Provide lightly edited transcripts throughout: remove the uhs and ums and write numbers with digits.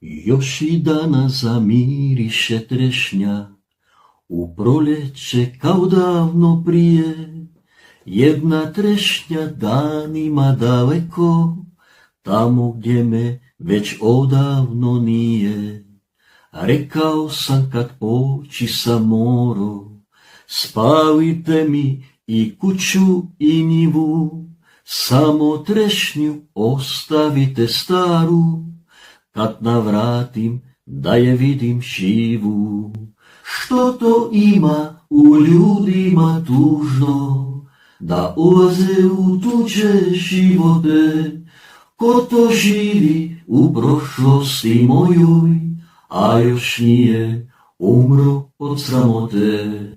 Još i danas zamiriše trešnja, u proljeće kao davno prije. Jedna trešnja danima daleko, tamo gdje me već odavno nije. Rekao sam kad poći sam moro, spalite mi i kuću i njivu, samo trešnju ostavite staru, kad navratim da je vidim živu. Što to ima u ljudima tužno, da ulaze u tuđe živote? Ko to živi u prošlosti mojoj, a još nije umro od sramote?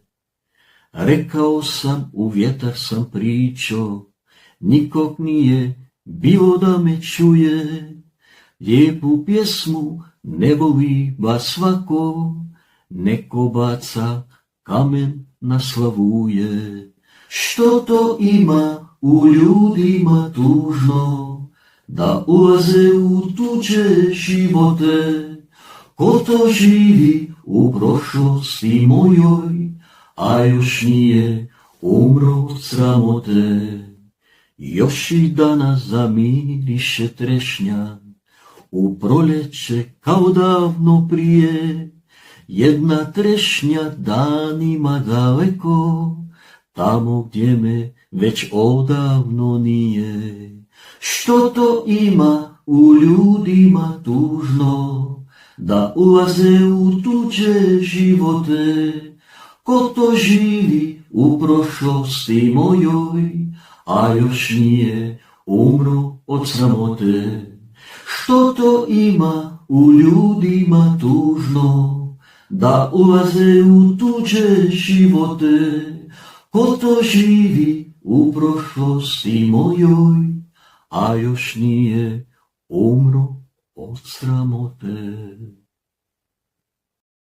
Rekao sam, u vjetar sam pričao, nikog nije bilo da me čuje. Lijepu pjesmu ne voli baš svako, neko baca kamen na slavuje. Što to ima u ljudima tužno, da ulaze u tuđe živote? Ko to živi u prošlosti mojoj, a još nije umro od sramote? Još i danas zamiriše trešnja, u proljeće kao davno prije. Jedna trešnja danima daleko, tamo gdje me već odavno nije. Što to ima u ljudima tužno, da ulaze u tuđe živote? Ko to živi u prošlosti mojoj, a još nije umro od sramote? Što to ima u ljudima tužno, da ulaze u tuđe živote? Ko to živi u prošlosti mojoj, a još nije umro od sramote?